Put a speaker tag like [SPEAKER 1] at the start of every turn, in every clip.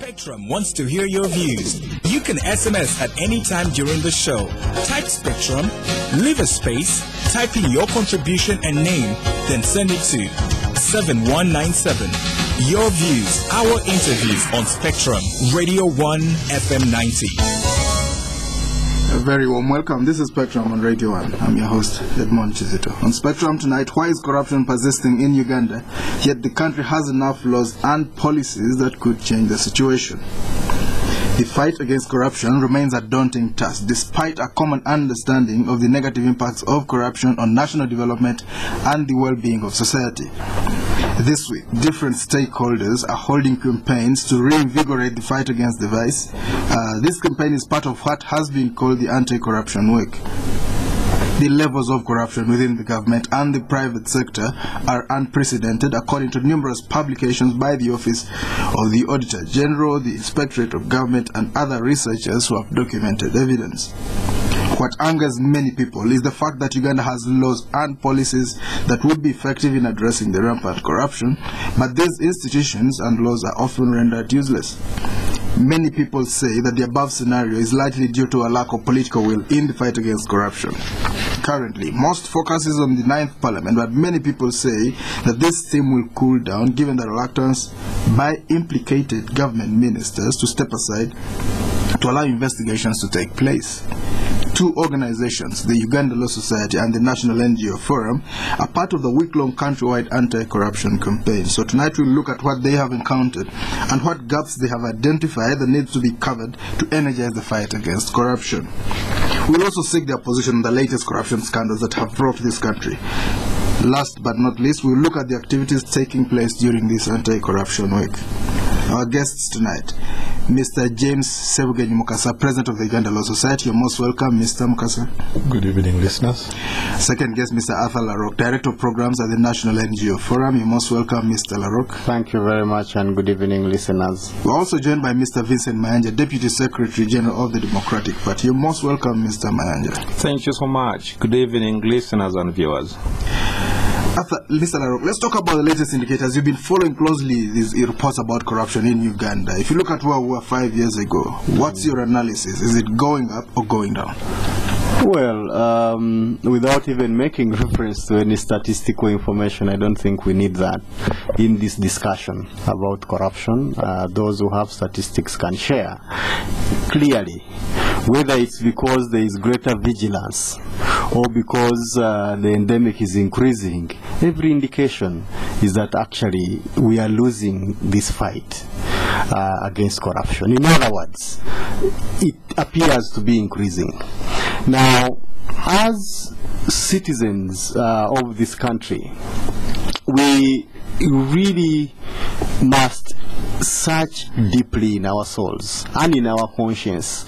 [SPEAKER 1] Spectrum wants to hear your views. You can SMS at any time during the show. Type Spectrum, leave a space, type in your contribution and name, then send it to 7197. Your views, our interviews on Spectrum, Radio 1 FM 90.
[SPEAKER 2] A very warm welcome. This is Spectrum on Radio 1. I'm your host, Edmond Kizito. On Spectrum tonight, why is corruption persisting in Uganda, yet the country has enough laws and policies that could change the situation? The fight against corruption remains a daunting task, despite a common understanding of the negative impacts of corruption on national development and the well-being of society. This week, different stakeholders are holding campaigns to reinvigorate the fight against the vice. This campaign is part of what has been called the Anti-Corruption Week. The levels of corruption within the government and the private sector are unprecedented, according to numerous publications by the Office of the Auditor General, the Inspectorate of Government, and other researchers who have documented evidence. What angers many people is the fact that Uganda has laws and policies that would be effective in addressing the rampant corruption, but these institutions and laws are often rendered useless. Many people say that the above scenario is likely due to a lack of political will in the fight against corruption. Currently, most focus is on the 9th Parliament, but many people say that this theme will cool down given the reluctance by implicated government ministers to step aside to allow investigations to take place. Two organizations, the Uganda Law Society and the National NGO Forum, are part of the week-long countrywide anti-corruption campaign. So tonight we'll look at what they have encountered and what gaps they have identified that needs to be covered to energize the fight against corruption. We'll also seek their position on the latest corruption scandals that have rocked this country. Last but not least, we'll look at the activities taking place during this anti-corruption week. Our guests tonight, Mr. James Ssebugenyi Mukasa, President of the Uganda Law Society. You're most welcome, Mr. Mukasa.
[SPEAKER 3] Good evening, listeners.
[SPEAKER 2] Second guest, Mr. Larok, Director of Programs at the National NGO Forum. You're most welcome, Mr. Larok.
[SPEAKER 4] Thank you very much, and good evening, listeners.
[SPEAKER 2] We're also joined by Mr. Vincent Mayanja, Deputy Secretary General of the Democratic Party. You're most welcome, Mr. Mayanja.
[SPEAKER 5] Thank you so much. Good evening, listeners and viewers.
[SPEAKER 2] Mr. Larok, let's talk about the latest indicators. You've been following closely these reports about corruption in Uganda. If you look at where we were 5 years ago, what's your analysis? Is it going up or going down?
[SPEAKER 4] Well, without even making reference to any statistical information, I don't think we need that in this discussion about corruption. Those who have statistics can share clearly, whether it's because there is greater vigilance or because the endemic is increasing. Every indication is that actually we are losing this fight against corruption. In other words, it appears to be increasing. Now, as citizens of this country, we really must search deeply in our souls and in our conscience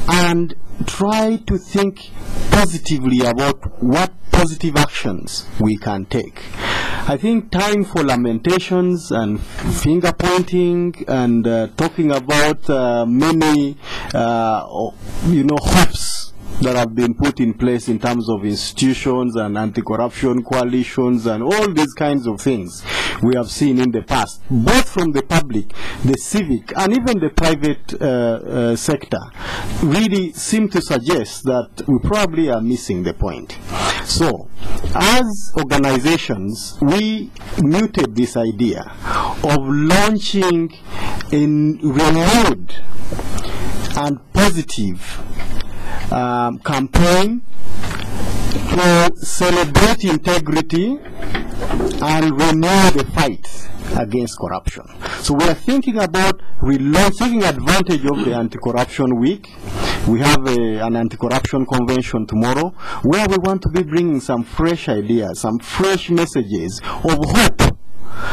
[SPEAKER 4] and try to think positively about what positive actions we can take. I think time for lamentations and finger pointing and talking about many hopes that have been put in place in terms of institutions and anti-corruption coalitions and all these kinds of things we have seen in the past, both from the public, the civic, and even the private sector, really seem to suggest that we probably are missing the point. So, as organizations, we muted this idea of launching a renewed and positive campaign to celebrate integrity and renew the fight against corruption. So we are thinking about taking advantage of the Anti-Corruption Week. We have an anti-corruption convention tomorrow where we want to be bringing some fresh ideas, some fresh messages of hope,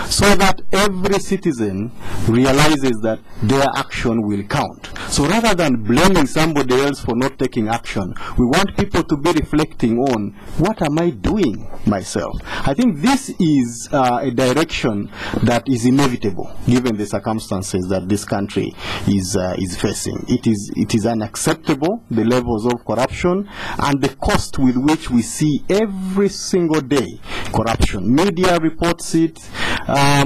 [SPEAKER 4] so that every citizen realizes that their action will count. So rather than blaming somebody else for not taking action, we want people to be reflecting on, what am I doing myself? I think this is a direction that is inevitable given the circumstances that this country is facing. It is unacceptable, the levels of corruption and the cost with which we see every single day corruption. Media reports it,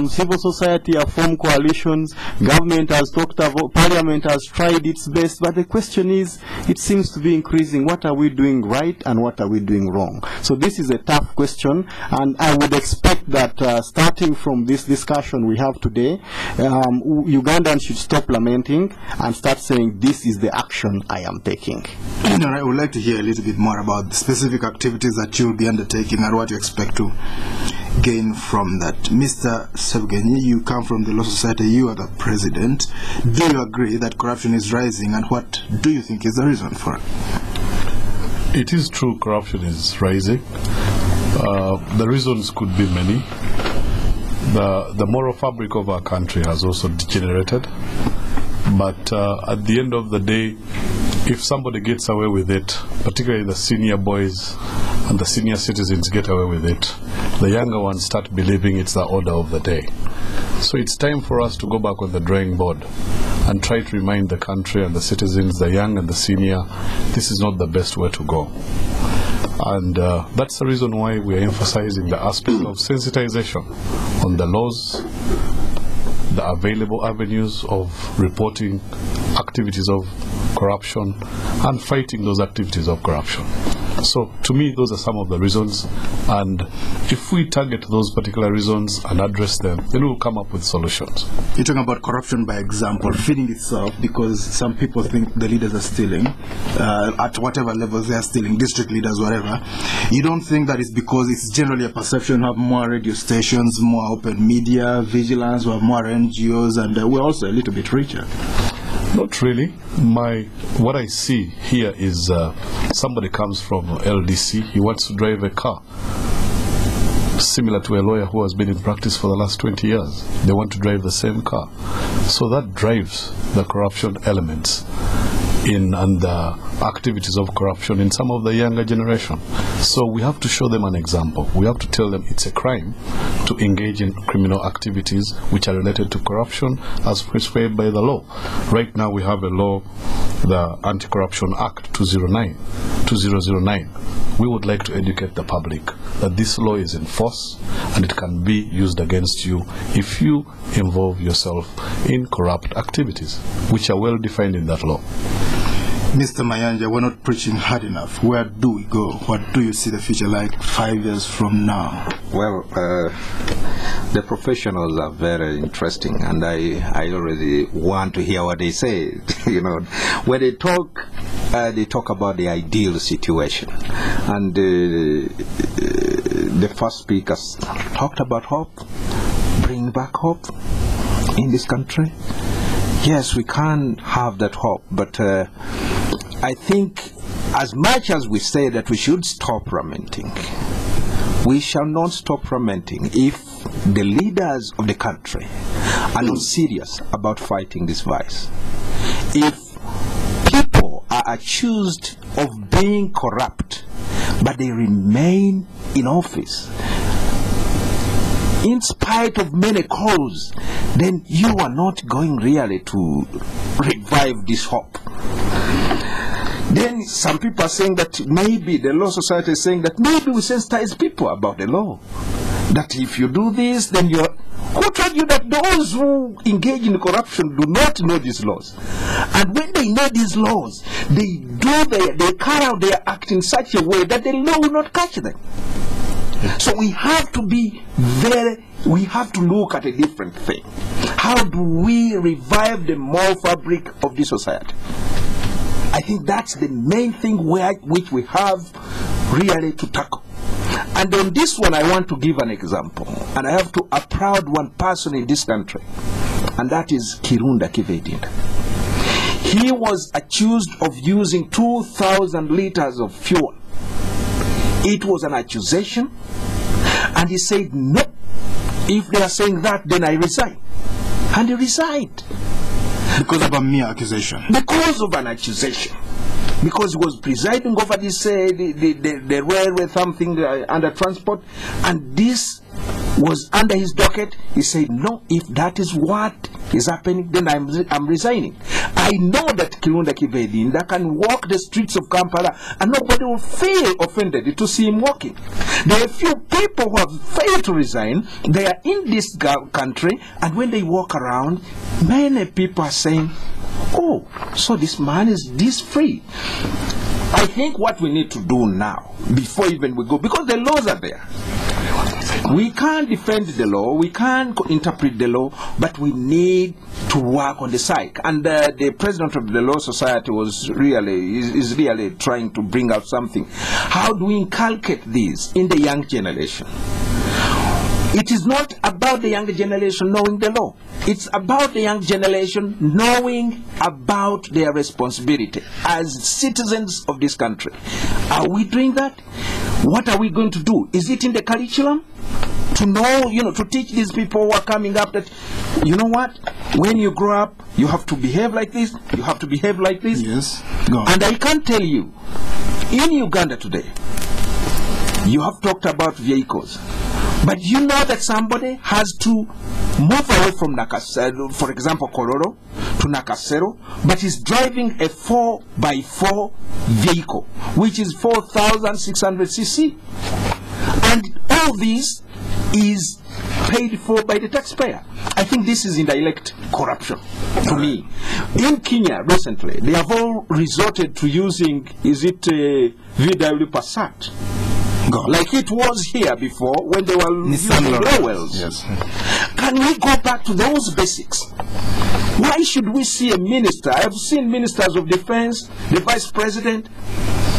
[SPEAKER 4] Civil society have formed coalitions. Government has talked about, Parliament has tried its best. But the question is, it seems to be increasing. What are we doing right and what are we doing wrong? So this is a tough question, and I would expect that starting from this discussion we have today, Ugandans should stop lamenting and start saying, this is the action I am taking.
[SPEAKER 2] I would like to hear a little bit more about the specific activities that you'll be undertaking and what you expect to gain from that. Mr. Ssebugenyi, you come from the Law Society, you are the president. Do you agree that corruption is rising, and what do you think is the reason for it?
[SPEAKER 3] It is true corruption is rising. The reasons could be many. The moral fabric of our country has also degenerated. But at the end of the day, if somebody gets away with it, particularly the senior boys and the senior citizens get away with it, the younger ones start believing it's the order of the day. So it's time for us to go back on the drawing board and try to remind the country and the citizens, the young and the senior, this is not the best way to go. And that's the reason why we are emphasizing the aspect of sensitization on the laws, the available avenues of reporting activities of corruption and fighting those activities of corruption. So to me, those are some of the reasons, and if we target those particular reasons and address them, then we'll come up with solutions.
[SPEAKER 2] You're talking about corruption by example, feeding itself, because some people think the leaders are stealing, at whatever levels they are stealing, district leaders, whatever. You don't think that it's because it's generally a perception, have more radio stations, more open media, vigilance, we have more NGOs, and we're also a little bit richer?
[SPEAKER 3] Not really. What I see here is somebody comes from LDC, he wants to drive a car similar to a lawyer who has been in practice for the last 20 years. They want to drive the same car. So that drives the corruption elements and the activities of corruption in some of the younger generation. So we have to show them an example. We have to tell them it's a crime to engage in criminal activities which are related to corruption as prescribed by the law. Right now we have a law, the Anti-Corruption Act 2009. We would like to educate the public that this law is in force and it can be used against you if you involve yourself in corrupt activities, which are well defined in that law.
[SPEAKER 2] Mr. Mayanja, we're not preaching hard enough. Where do we go? What do you see the future like 5 years from now?
[SPEAKER 5] Well, the professionals are very interesting, and I already want to hear what they say. You know, when they talk about the ideal situation, and the first speaker talked about hope, bring back hope in this country. Yes, we can have that hope, but I think as much as we say that we should stop lamenting, we shall not stop lamenting if the leaders of the country are not serious about fighting this vice. If people are accused of being corrupt, but they remain in office, in spite of many calls, then you are not going really to revive this hope. Then some people are saying that maybe the Law Society is saying that maybe we sensitize people about the law. That if you do this, then you're... Who told you that those who engage in corruption do not know these laws? And when they know these laws, they carry out their act in such a way that the law will not catch them. So we have to be we have to look at a different thing. How do we revive the moral fabric of this society? I think that's the main thing which we have really to tackle. And on this one, I want to give an example. And I have to applaud one person in this country, and that is Kirunda Kivedinda. He was accused of using 2,000 liters of fuel. It was an accusation, and he said, no, if they are saying that, then I resign. And he resigned.
[SPEAKER 2] Because of a mere accusation?
[SPEAKER 5] Because of an accusation. Because he was presiding over this, the railway something under transport, and this was under his docket, he said, no, if that is what is happening, then I'm resigning. I know that Kirunda Kibedinda can walk the streets of Kampala and nobody will feel offended to see him walking. There are a few people who have failed to resign. They are in this country, and when they walk around, many people are saying, oh, so this man is this free. I think what we need to do now, before even we go, because the laws are there. We can't defend the law, we can't interpret the law, but we need to work on the psyche. And the president of the Law Society is really trying to bring out something. How do we inculcate this in the young generation? It is not about the younger generation knowing the law. It's about the young generation knowing about their responsibility as citizens of this country. Are we doing that? What are we going to do? Is it in the curriculum? To know, to teach these people who are coming up that, you know what, when you grow up, you have to behave like this, you have to behave like this.
[SPEAKER 2] Yes. Go on.
[SPEAKER 5] And I can tell you, in Uganda today, you have talked about vehicles. But you know that somebody has to move away from Nakasero, for example, Kororo, to Nakasero, but is driving a 4x4 vehicle, which is 4,600 cc. And all this is paid for by the taxpayer. I think this is indirect corruption to me. In Kenya recently, they have all resorted to using, VW Passat? Like it was here before when they were using Lowells.
[SPEAKER 2] Yes.
[SPEAKER 5] Can we go back to those basics? Why should we see a minister? I have seen ministers of defense, the vice president,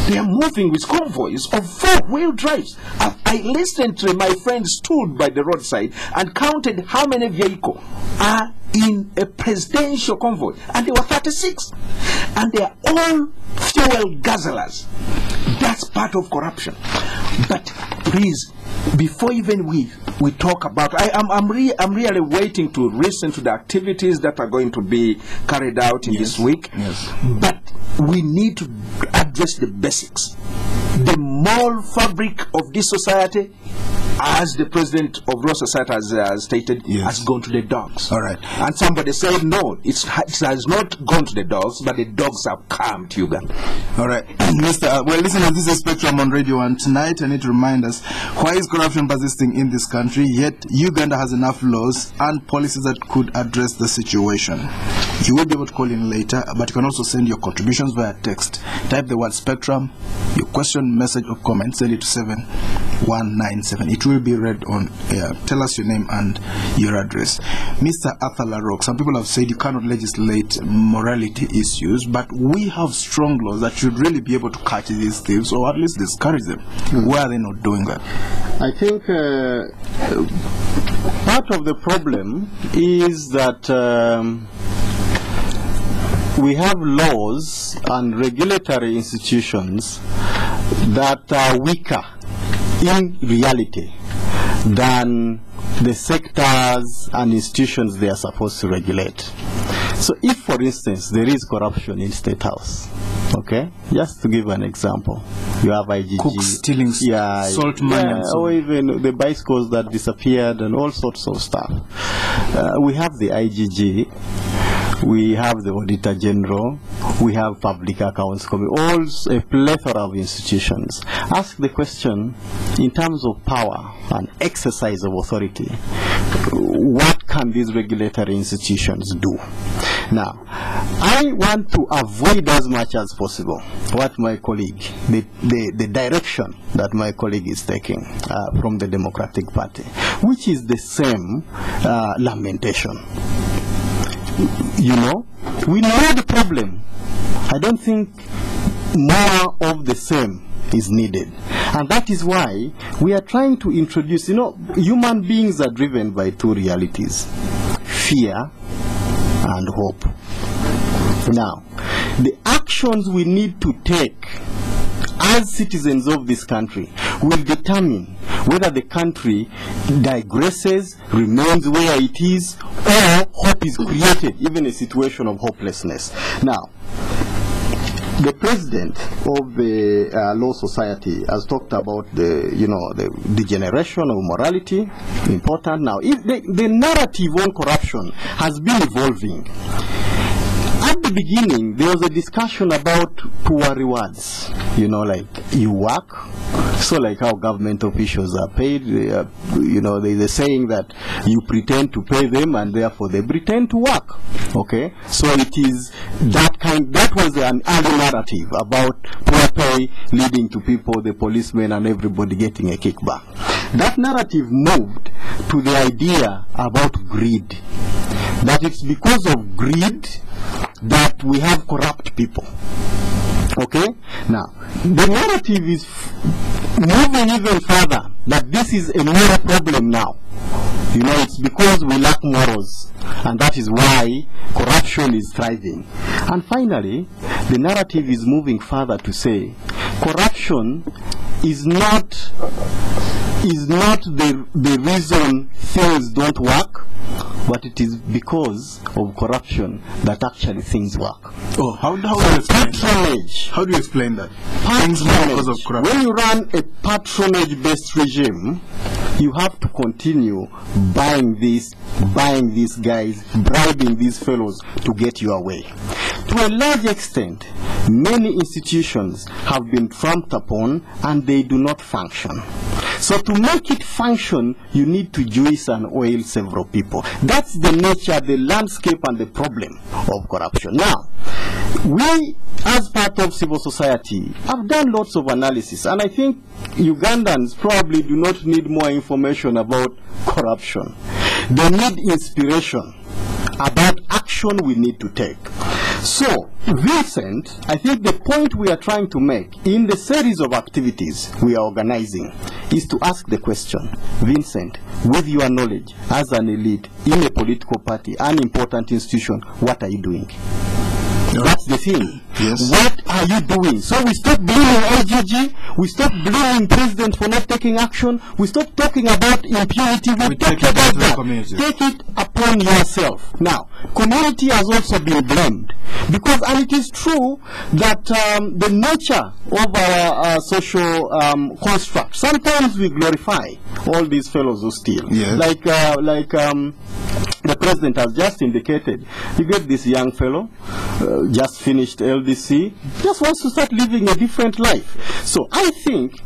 [SPEAKER 5] they are moving with convoys of 4-wheel drives. I listened to my friend stood by the roadside and counted how many vehicles are in a presidential convoy, and there were 36, and they are all fuel guzzlers. That's part of corruption. But please, before even we talk about, I'm really waiting to listen to the activities that are going to be carried out in this week.
[SPEAKER 2] Yes.
[SPEAKER 5] But we need to address the basics. The moral fabric of this society, as the president of Law Society has stated, has gone to the dogs.
[SPEAKER 2] All right.
[SPEAKER 5] And somebody said, no, it has not gone to the dogs, but the dogs have come to Uganda.
[SPEAKER 2] All right. Well, listeners, this is Spectrum on Radio 1. Tonight, I need to remind us, why is corruption persisting in this country, yet Uganda has enough laws and policies that could address the situation? You will be able to call in later, but you can also send your contributions via text. Type the word Spectrum, your question, message, or comment, send it to 7197. It will be read on air. Tell us your name and your address. Mr. Arthur Larok, some people have said you cannot legislate morality issues, but we have strong laws that should really be able to catch these thieves, or at least discourage them. Why are they not doing that?
[SPEAKER 4] I think part of the problem is that we have laws and regulatory institutions that are weaker in reality than the sectors and institutions they are supposed to regulate. So if, for instance, there is corruption in State House, okay, just to give an example, you have IGG,
[SPEAKER 2] cooks stealing salt money,
[SPEAKER 4] or even the bicycles that disappeared and all sorts of stuff. We have the IGG, we have the Auditor General, we have Public Accounts Committee, all a plethora of institutions. Ask the question, in terms of power and exercise of authority, what can these regulatory institutions do? Now, I want to avoid as much as possible what my colleague, the direction that my colleague is taking from the Democratic Party, which is the same lamentation. You know, we know the problem. I don't think more of the same is needed. And that is why we are trying to introduce, human beings are driven by two realities, fear and hope. Now, the actions we need to take as citizens of this country will determine whether the country digresses, remains where it is, or hope is created, even a situation of hopelessness. Now, the president of the Law Society has talked about the degeneration of morality. Important. Now, if the narrative on corruption has been evolving. At the beginning, there was a discussion about poor rewards. Like you work, so like how government officials are paid. They're saying that you pretend to pay them, and therefore they pretend to work. Okay, so it is that kind. That was an early narrative about poor pay leading to people, the policemen, and everybody getting a kickback. That narrative moved to the idea about greed. That it's because of greed that we have corrupt people. Okay? Now, the narrative is moving even further, that this is a moral problem now. It's because we lack morals, and that is why corruption is thriving. And finally, the narrative is moving further to say corruption is not the reason things don't work, but it is because of corruption that actually things work.
[SPEAKER 2] Oh, how do you explain that? Things work because of corruption.
[SPEAKER 4] When you run a patronage-based regime, you have to continue buying these guys, bribing these fellows to get your way. To a large extent, many institutions have been trampled upon and they do not function. So to make it function, you need to juice and oil several people. That's the nature, the landscape, and the problem of corruption. Now, we, as part of civil society, have done lots of analysis, and I think Ugandans probably do not need more information about corruption. They need inspiration about action we need to take. So, Vincent, I think the point we are trying to make in the series of activities we are organizing is to ask the question, Vincent, with your knowledge as an elite in a political party, an important institution, what are you doing? That's the thing.
[SPEAKER 2] Yes.
[SPEAKER 4] What are you doing? So we stop blaming LGG, we stop blaming president for not taking action, we stop talking about impunity, we talk about that. Take it upon yourself. Now, community has also been blamed, because, and it is true that the nature of our social construct, sometimes we glorify all these fellows who steal.
[SPEAKER 2] Yes.
[SPEAKER 4] Like the president has just indicated, you get this young fellow, just finished LDC, just wants to start living a different life. So I think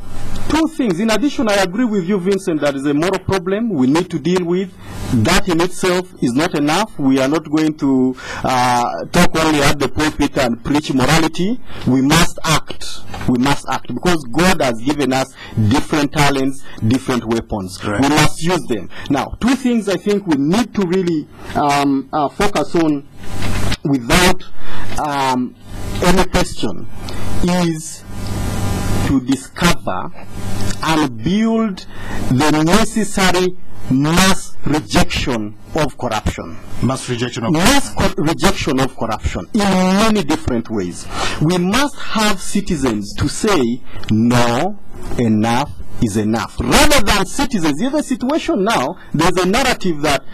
[SPEAKER 4] two things. In addition, I agree with you, Vincent, that is a moral problem we need to deal with. That in itself is not enough. We are not going to talk only at the pulpit and preach morality. We must act. We must act, because God has given us different talents, different weapons. Right. We must use them. Now, two things I think we need to really focus on without any question is to discover and build the necessary mass rejection of corruption.
[SPEAKER 2] Mass rejection of
[SPEAKER 4] rejection of corruption in many different ways. We must have citizens to say, no, enough is enough. Rather than citizens, in the situation now, there's a narrative that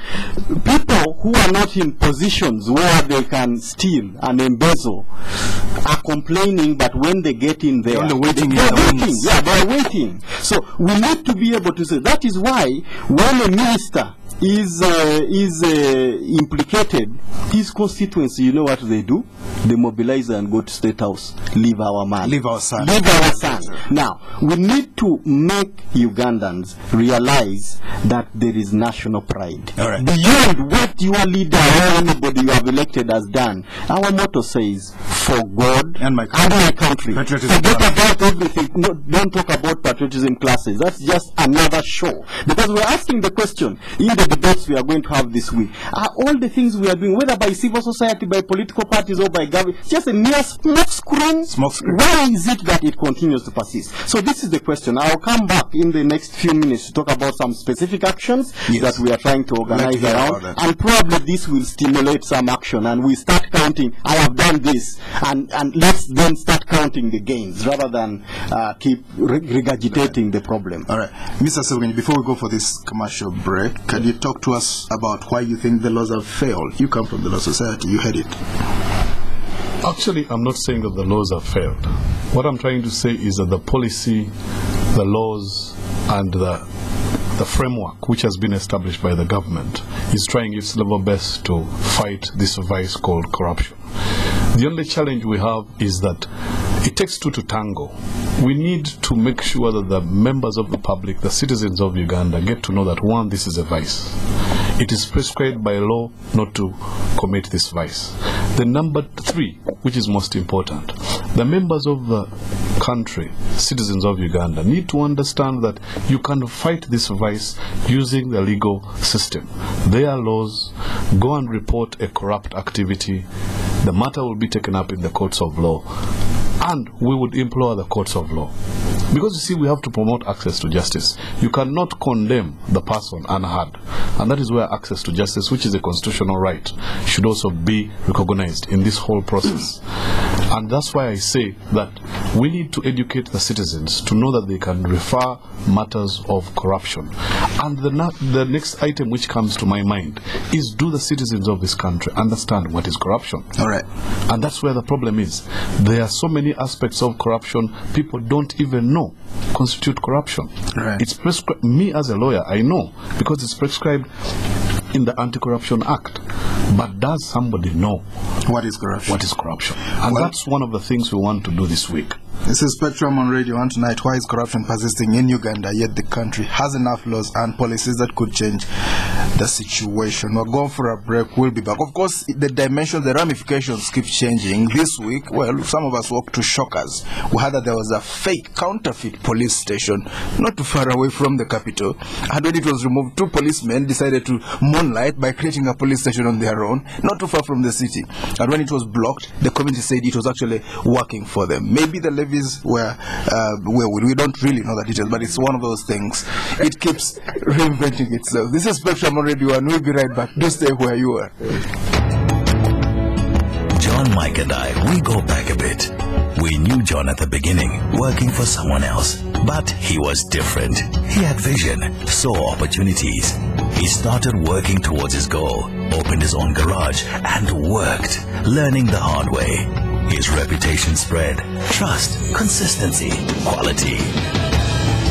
[SPEAKER 4] people who are not in positions where they can steal and embezzle are complaining, but when they get in there, they're waiting. Yeah, they're waiting. So we need to be able to say, that is why when a minister is implicated, his constituency, you know what they do? They mobilize and go to State House. Leave our man.
[SPEAKER 2] Leave our son.
[SPEAKER 4] Leave our son. Now, we need to make Ugandans realize that there is national pride.
[SPEAKER 2] All right.
[SPEAKER 4] Beyond what your leader or anybody you have elected has done, our motto says, for God
[SPEAKER 2] and my country.
[SPEAKER 4] Forget about everything. No, don't talk about patriotism classes. That's just another show. Because we're asking the question, in the debates we are going to have this week, are all the things we are doing, whether by civil society, by political parties, or by government, just a mere smoke screen? Why is it that it continues to persist? So this is the question. I'll come back in the next few minutes to talk about some specific actions that we are trying to organize around, and probably this will stimulate some action, and we start counting, I have done this, and let's then start counting the gains rather than keep regurgitating the problem.
[SPEAKER 2] All right. Mr. Ssebugenyi, before we go for this commercial break, can you talk to us about why you think the laws have failed? You come from the Law Society, you heard it.
[SPEAKER 3] Actually, I'm not saying that the laws have failed. What I'm trying to say is that the policy, the laws, and the framework which has been established by the government is trying its level best to fight this vice called corruption. The only challenge we have is that it takes two to tango. We need to make sure that the members of the public, the citizens of Uganda, get to know that, one, this is a vice. It is prescribed by law not to commit this vice. Then number three, which is most important, the members of the country, citizens of Uganda, need to understand that you can fight this vice using the legal system. There are laws. Go and report a corrupt activity. The matter will be taken up in the courts of law. And we would implore the courts of law. Because you see, we have to promote access to justice. You cannot condemn the person unheard. And that is where access to justice, which is a constitutional right, should also be recognized in this whole process. And that's why I say that we need to educate the citizens to know that they can refer matters of corruption. And the next item which comes to my mind is, do the citizens of this country understand what is corruption?
[SPEAKER 2] All right.
[SPEAKER 3] And that's where the problem is. There are so many aspects of corruption people don't even know constitute corruption.
[SPEAKER 2] Right.
[SPEAKER 3] It's prescribed. Me as a lawyer, I know, because it's prescribed in the Anti-Corruption Act. But does somebody know
[SPEAKER 2] what is corruption?
[SPEAKER 3] What is corruption? And that's one of the things we want to do this week.
[SPEAKER 2] This is Spectrum on Radio 1 tonight. Why is corruption persisting in Uganda, yet the country has enough laws and policies that could change the situation? We're going for a break. We'll be back. Of course, the dimensions, the ramifications keep changing. This week, well, some of us woke to shockers. We heard that there was a fake, counterfeit police station not too far away from the capital. And when it was removed, two policemen decided to moonlight by creating a police station on their own, not too far from the city. And when it was blocked, the community said it was actually working for them. Maybe the levies were we don't really know the details, but it's one of those things. It keeps reinventing itself. This is Spectrum on Radio 1. We'll be right back. Do stay where you are.
[SPEAKER 6] John, Mike and I, we go back a bit. We knew John at the beginning, working for someone else. But he was different. He had vision, saw opportunities. He started working towards his goal, opened his own garage, and worked, learning the hard way. His reputation spread. Trust, consistency, quality.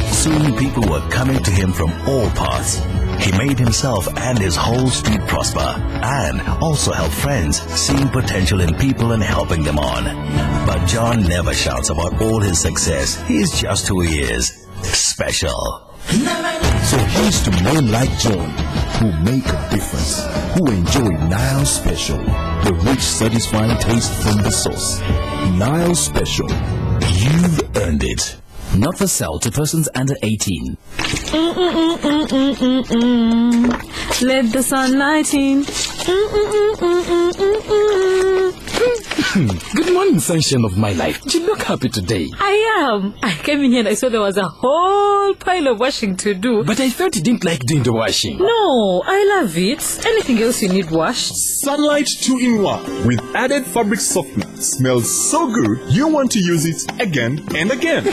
[SPEAKER 6] Soon people were coming to him from all parts. He made himself and his whole street prosper, and also helped friends, seeing potential in people and helping them on. But John never shouts about all his success. He's just who he is. Special.
[SPEAKER 7] So here's to men like John, who make a difference, who enjoy Nile Special, the rich, satisfying taste from the source. Nile Special.
[SPEAKER 6] You've earned it.
[SPEAKER 8] Not for sale to persons under 18.
[SPEAKER 9] Let the sunlight in.
[SPEAKER 8] Good morning, sunshine of my life. You look happy today.
[SPEAKER 9] I am. I came in here and I saw there was a whole pile of washing to do.
[SPEAKER 8] But I thought you didn't like doing the washing.
[SPEAKER 9] No, I love it. Anything else you need washed?
[SPEAKER 10] Sunlight 2-in-1 with added fabric softener. Smells so good, you want to use it again and again.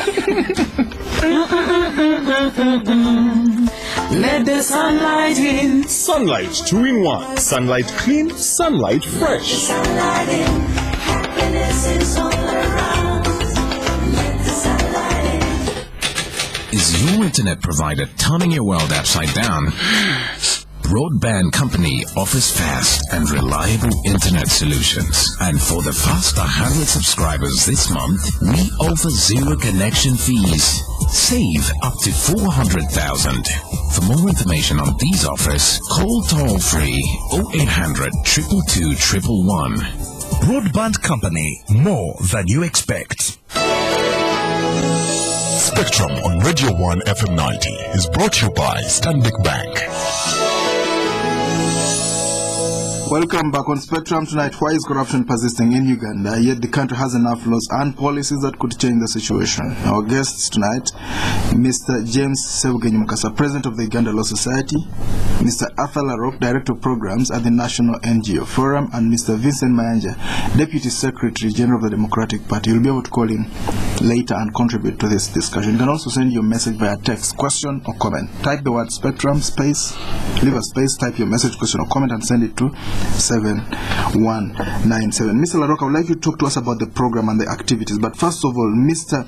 [SPEAKER 9] Let the sunlight in.
[SPEAKER 10] Sunlight 2-in-1. Sunlight clean, sunlight fresh.
[SPEAKER 11] Sunlight in. Happiness is all around. Let the sunlight in.
[SPEAKER 12] Is your internet provider turning your world upside down? Broadband Company offers fast and reliable internet solutions. And for the first 100 subscribers this month, we offer zero connection fees. Save up to 400,000. For more information on these offers, call toll-free 0800 222 111.
[SPEAKER 6] Broadband Company, more than you expect.
[SPEAKER 7] Spectrum on Radio 1 FM 90 is brought to you by Stanbic Bank.
[SPEAKER 2] Welcome back on Spectrum tonight. Why is corruption persisting in Uganda, yet the country has enough laws and policies that could change the situation? Our guests tonight, Mr. James Ssebugenyi Mukasa, President of the Uganda Law Society, Mr. Arthur Larok, Director of Programs at the National NGO Forum, and Mr. Vincent Mayanja, Deputy Secretary General of the Democratic Party. You'll be able to call in later and contribute to this discussion. You can also send your message via text, question or comment. Type the word Spectrum space, leave a space, type your message, question or comment, and send it to 7197. Mr. Larok, I would like you to talk to us about the program and the activities. But first of all, Mr.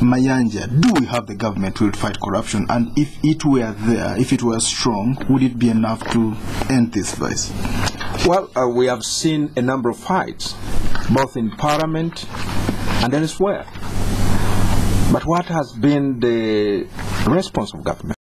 [SPEAKER 2] Mayanja, do we have the government who would fight corruption? And if it were there, if it were strong, would it be enough to end this vice?
[SPEAKER 5] Well, we have seen a number of fights, both in Parliament and elsewhere. But what has been the response of government?